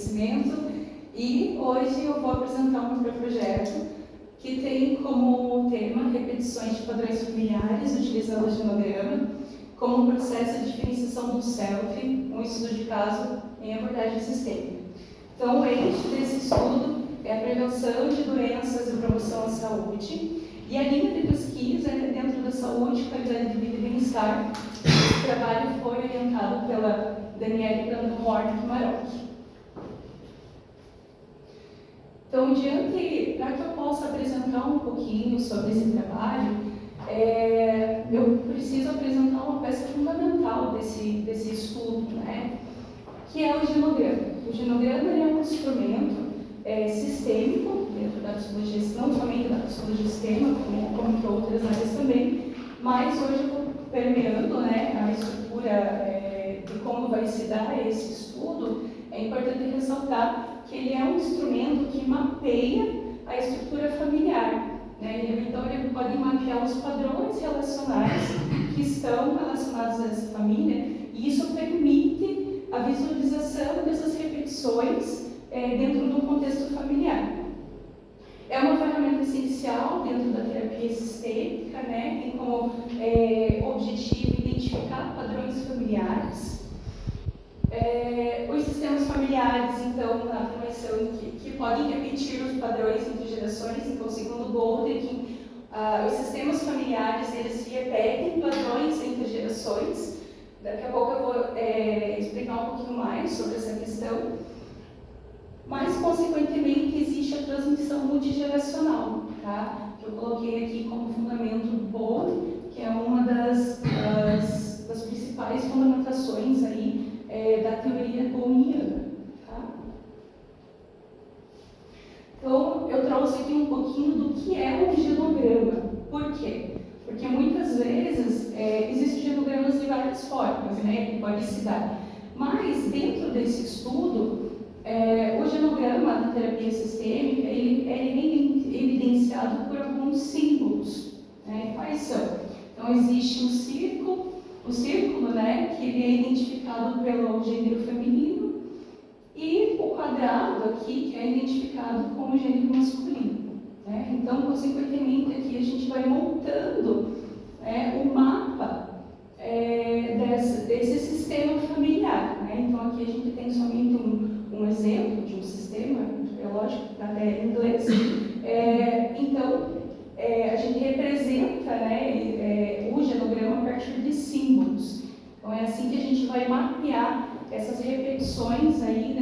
conhecimento, e hoje eu vou apresentar um meu projeto que tem como tema repetições de padrões familiares utilizando o genograma como um processo de diferenciação do self, um estudo de caso em abordagem sistêmica. Então, o eixo desse estudo é a prevenção de doenças e promoção à saúde, e a linha de pesquisa é dentro da saúde, qualidade de vida e bem-estar. Esse trabalho foi orientado pela Daniele Brandon-Horn Maroc. Então, para que eu possa apresentar um pouquinho sobre esse trabalho, eu preciso apresentar uma peça fundamental desse estudo, né? Que é o genograma. O genograma é um instrumento sistêmico dentro da psicologia, não somente da psicologia sistema, como em outras áreas também, mas hoje eu estou permeando, né, a estrutura de como vai se dar esse estudo. É importante ressaltar que ele é um instrumento que mapeia a estrutura familiar, né? Então ele pode mapear os padrões relacionais que estão relacionados a essa família, e isso permite a visualização dessas repetições dentro do contexto familiar. É uma ferramenta essencial dentro da terapia sistêmica, né? Tem como objetivo identificar padrões familiares. Os sistemas familiares, então, na afirmação que podem repetir os padrões entre gerações. Então, segundo Golding, os sistemas familiares, eles se repetem padrões entre gerações. Daqui a pouco eu vou explicar um pouquinho mais sobre essa questão. Mas, consequentemente, existe a transmissão multigeracional, tá? Que eu coloquei aqui como fundamento do Golding, que é uma das principais fundamentações aí da teoria goldiana. Tá? Então, eu trouxe aqui um pouquinho do que é um genograma. Por quê? Porque muitas vezes existem genogramas de várias formas, né, que pode se dar. Mas, dentro desse estudo, o genograma da terapia sistêmica ele é evidenciado por alguns símbolos. Né? Quais são? Então, existe o círculo, né, que ele é identificado pelo gênero feminino, e o quadrado aqui, que é identificado como gênero masculino. Né? Então, consequentemente, aqui a gente vai montando o mapa desse sistema familiar. Né? Então, aqui a gente tem somente um exemplo de um sistema, é lógico, até em inglês. Então, a gente representa, né, o genograma a partir de símbolos. Então, é assim que a gente vai mapear essas repetições aí,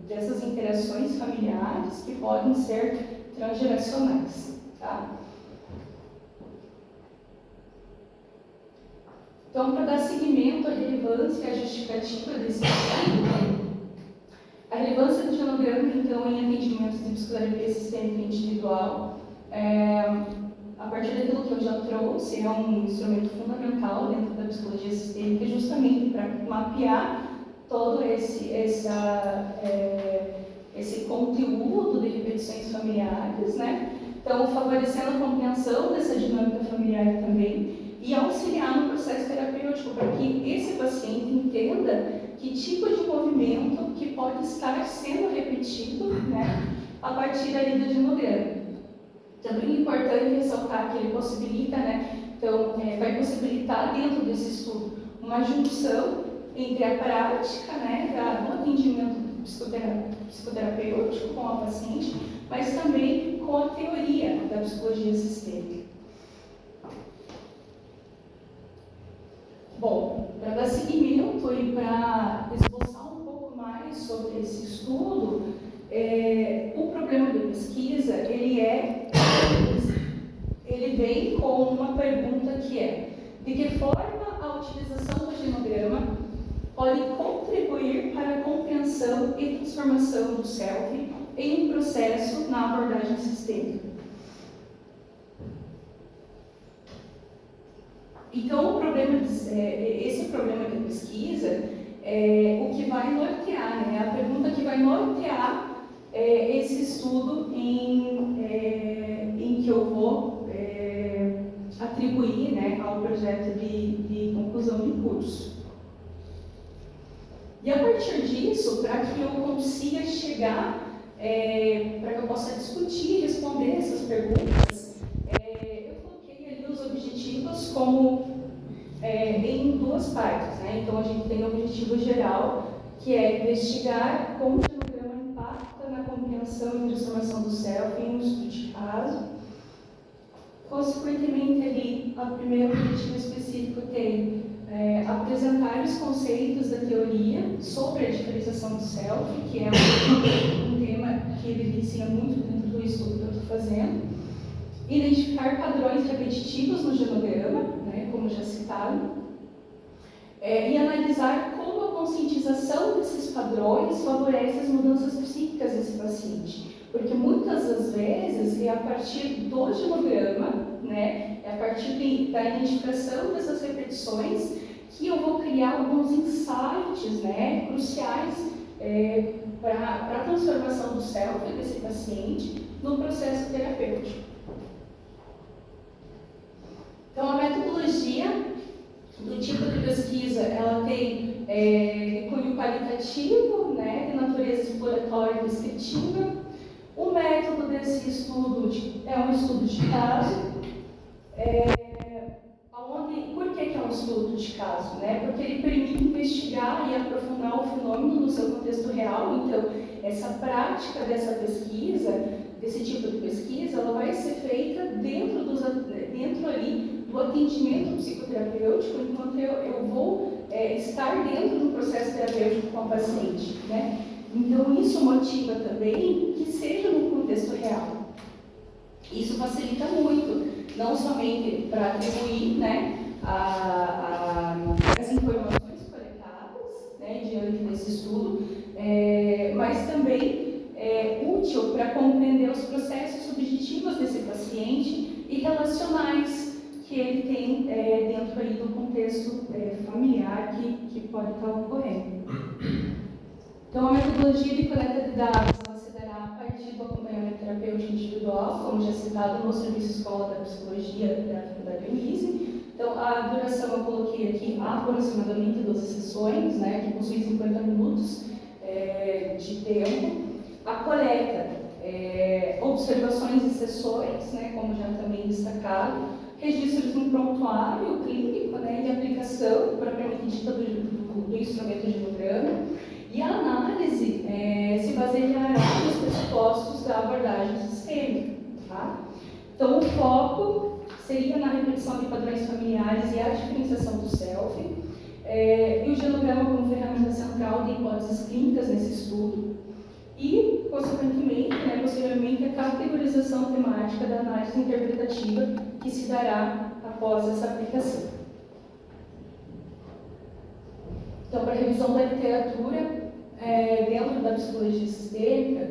dessas interações familiares que podem ser transgeracionais. Tá? Então, para dar seguimento à relevância e à justificativa desse estudo, a relevância do genograma, então, em atendimentos de psicoterapia sistêmica individual, a partir daquilo que eu já trouxe, é um instrumento fundamental dentro da psicologia sistêmica, justamente para mapear todo esse conteúdo de repetições familiares, né? Então, favorecendo a compreensão dessa dinâmica familiar também, e auxiliar no processo terapêutico, para que esse paciente entenda que tipo de movimento que pode estar sendo repetido, né, a partir ali do genograma. Também é importante ressaltar que ele possibilita, né, então, vai possibilitar dentro desse estudo uma junção entre a prática, né, do atendimento psicoterapêutico com a paciente, mas também com a teoria da psicologia sistêmica. Bom, para dar seguimento e para esboçar um pouco mais sobre esse estudo, o problema de pesquisa, ele vem com uma pergunta que é: de que forma a utilização do genograma pode contribuir para a compreensão e transformação do self em um processo na abordagem sistêmica? Então, esse problema de pesquisa o que vai nortear, né? A pergunta que vai nortear esse estudo em que eu vou atribuir, né, ao projeto de conclusão de curso. E a partir disso, para que eu consiga chegar, para que eu possa discutir e responder essas perguntas, eu coloquei ali os objetivos como em duas partes, né? Então a gente tem o objetivo geral, que é investigar como o genograma impacta na compreensão e transformação do self em um estudo de caso. Consequentemente, ali, o primeiro objetivo específico tem apresentar os conceitos da teoria sobre a diferenciação do self, que é um tema que evidencia muito dentro do estudo que eu estou fazendo. Identificar padrões repetitivos no genograma, né, como já citado, e analisar como a conscientização desses padrões favorece as mudanças psíquicas desse paciente. Porque muitas das vezes é a partir do genograma, né, é a partir da identificação dessas repetições que eu vou criar alguns insights, né, cruciais para a transformação do self desse paciente no processo terapêutico. Então, a metodologia do tipo de pesquisa, ela tem cunho qualitativo, né, de natureza exploratória e descritiva. O método desse estudo é um estudo de caso. Por que é um estudo de caso? Né? Porque ele permite investigar e aprofundar o fenômeno no seu contexto real. Então, essa prática dessa pesquisa, desse tipo de pesquisa, ela vai ser feita dentro ali do atendimento psicoterapêutico, enquanto eu vou estar dentro do processo terapêutico com o paciente, né? Então, isso motiva também que seja no contexto real. Isso facilita muito, não somente para atribuir, né, as informações coletadas, né, diante desse estudo, mas também é útil para compreender os processos subjetivos desse paciente e relacionais que ele tem dentro aí do contexto familiar que pode estar ocorrendo. Então, a metodologia de coleta de dados ela se dará a partir do acompanhamento terapêutico individual, como já citado no Serviço Escola da Psicologia da Faculdade Unise. Então, a duração eu coloquei aqui aproximadamente 12 sessões, né, que possuem 50 minutos de tempo. A coleta, observações e sessões, né, como já também destacado, registros no prontuário clínico, né, e aplicação propriamente dita do instrumento de genograma. E a análise se baseará nos pressupostos da abordagem sistêmica. Tá? Então, o foco seria na repetição de padrões familiares e a diferenciação do self, e o genograma como ferramenta central de hipóteses clínicas nesse estudo, e, consequentemente, posteriormente, a categorização temática da análise interpretativa que se dará após essa aplicação. Então, para a revisão da literatura, dentro da psicologia sistêmica,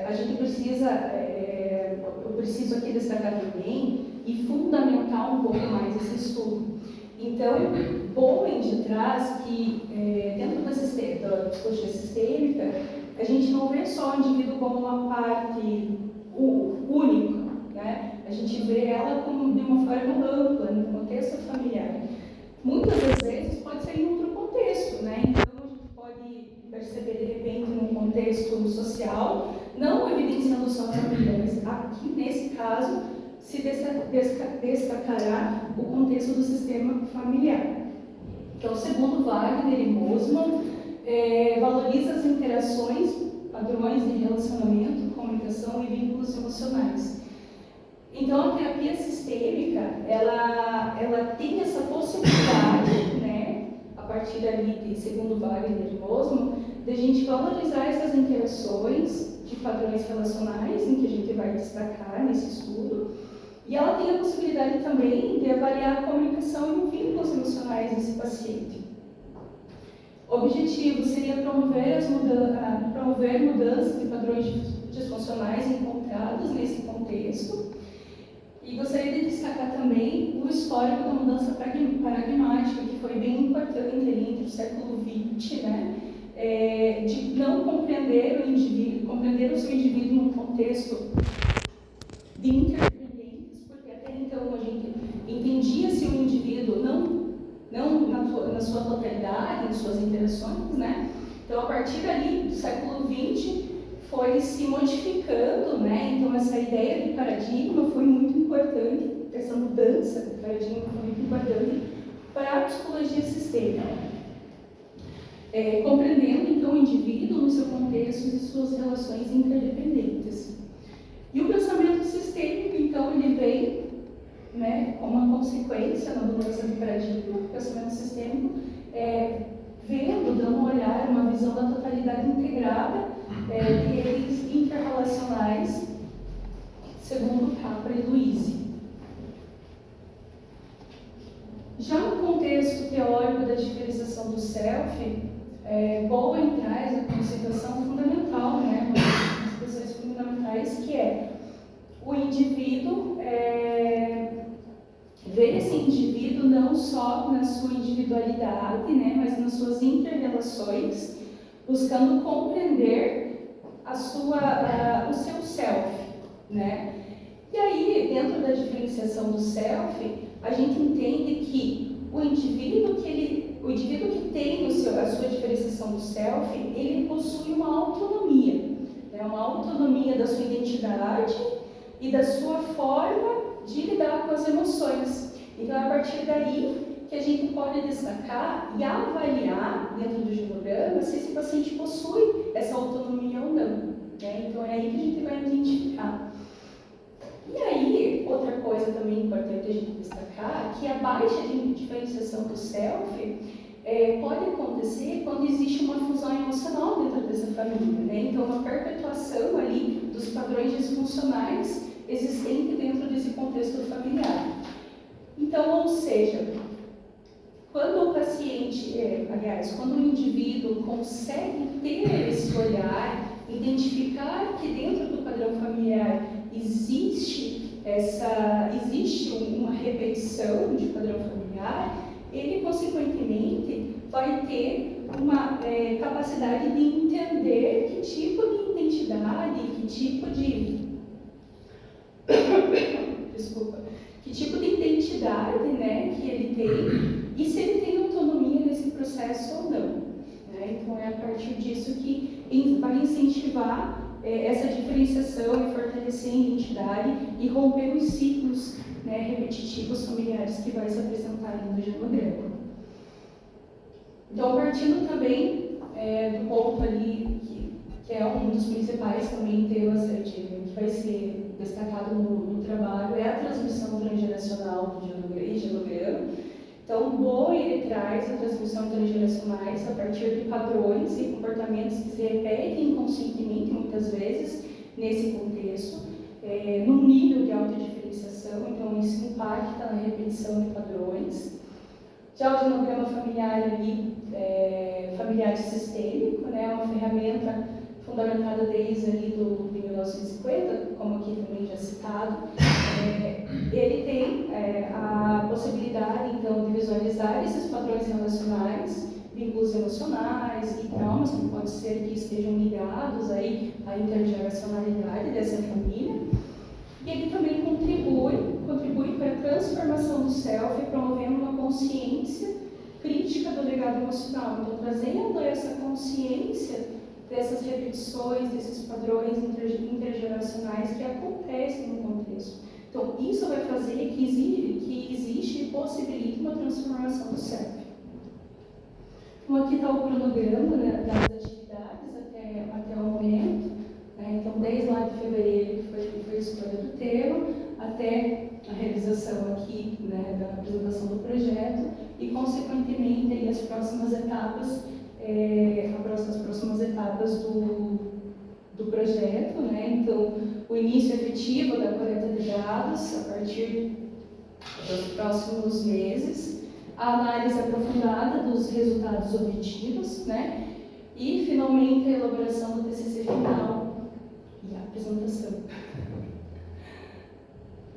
a gente eu preciso aqui destacar também e fundamentar um pouco mais esse estudo. Então, Bowen traz que, dentro da psicologia sistêmica, a gente não vê só o indivíduo como uma parte única, né? A gente vê ela como de uma forma ampla, no contexto familiar. Muitas das vezes pode ser em outro contexto, né? Então a gente pode perceber de repente num contexto social, não evidenciando só a família, mas aqui nesse caso se destacará o contexto do sistema familiar. Então, segundo Wagner e Mosman, valoriza as interações, padrões de relacionamento, comunicação e vínculos emocionais. Então, a terapia sistêmica, ela tem essa possibilidade, né, a partir dali, segundo Wagner e Mosman, de a gente valorizar essas interações de padrões relacionais, em que a gente vai destacar nesse estudo, e ela tem a possibilidade também de avaliar a comunicação e os vínculos emocionais desse paciente. O objetivo seria promover mudanças de padrões disfuncionais encontrados nesse contexto. E gostaria de destacar também o histórico da mudança paradigmática, que foi bem importante ali entre o século XX, né? De não compreender o indivíduo, compreender o seu indivíduo num contexto de interdependentes, porque até então a gente entendia-se o indivíduo não não na sua totalidade, em suas interações, né? Então, a partir dali, do século XX, foi se modificando, né? Então, essa ideia de paradigma foi muito importante, essa mudança de paradigma foi muito importante para a psicologia sistêmica. Compreendendo, então, o indivíduo no seu contexto e suas relações interdependentes. E o pensamento sistêmico, então, ele vem, né, como uma consequência da mudança de paradigma. O pensamento sistêmico vendo, dando um olhar, uma visão da totalidade integrada de redes interrelacionais, segundo Capra e Luisi. Já no contexto teórico da diferenciação do self, Bowen traz a conceituação fundamental, né, uma das questões fundamentais, que é o indivíduo ver esse indivíduo não só na sua individualidade, né, mas nas suas interrelações, buscando compreender o seu self, né? E aí, dentro da diferenciação do self, a gente entende que o indivíduo que tem a sua diferenciação do self, ele possui uma autonomia, né? Uma autonomia da sua identidade e da sua forma de lidar com as emoções. Então, é a partir daí que a gente pode destacar e avaliar, dentro do genograma, se esse paciente possui essa autonomia ou não, né? Então, é aí que a gente vai identificar. E aí, outra coisa também importante a gente destacar, que a baixa de diferenciação do self pode acontecer quando existe uma fusão emocional dentro dessa família, né? Então, uma perpetuação ali dos padrões disfuncionais existentes dentro desse contexto familiar. Então, ou seja, quando o paciente, quando o indivíduo consegue ter esse olhar, identificar que dentro do padrão familiar existe uma repetição de padrão familiar, ele, consequentemente, vai ter uma capacidade de entender que tipo de identidade, que tipo de identidade, né, que ele tem, e se ele tem autonomia nesse processo ou não, né? Então, é a partir disso que vai incentivar essa diferenciação e fortalecer a identidade e romper os ciclos, né, repetitivos familiares que vai se apresentar no genograma. Então, partindo também do ponto ali, que é um dos principais também temas que vai ser destacado no trabalho, é a transmissão transgeracional do genograma. Então, Bowen ele traz a transmissão transgeracionais a partir de padrões e comportamentos que se repetem inconscientemente, muitas vezes, nesse contexto, num nível de autodiferenciação, então isso impacta na repetição de padrões. Já o genograma familiar ali, familiar sistêmico, né, uma ferramenta fundamentada desde ali de 1950, como aqui também já citado, ele tem a possibilidade, então, de visualizar esses padrões relacionais, vínculos emocionais e traumas que pode ser que estejam ligados aí à intergeracionalidade dessa família. E ele também contribui para a transformação do self, promovendo uma consciência crítica do legado emocional. Então, trazendo essa consciência dessas repetições, desses padrões intergeracionais que acontecem no contexto. Então, isso vai fazer que existe e possibilite uma transformação do self. Então, aqui está o cronograma, né, das atividades até o momento. Né? Então, desde lá de fevereiro, que foi a escolha do tema, até a realização aqui, né, da apresentação do projeto e, consequentemente, aí, as próximas etapas do projeto, né? Então, o início efetivo da coleta de dados a partir dos próximos meses, a análise aprofundada dos resultados obtidos, né? E, finalmente, a elaboração do TCC final e a apresentação.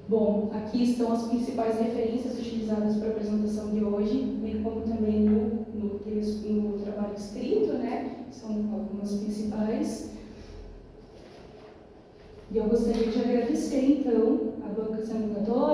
Bom, aqui estão as principais referências utilizadas para a apresentação de hoje, bem como também no texto, no trabalho escrito, né? São algumas principais. E eu gostaria de agradecer, então, a Banca Examinadora,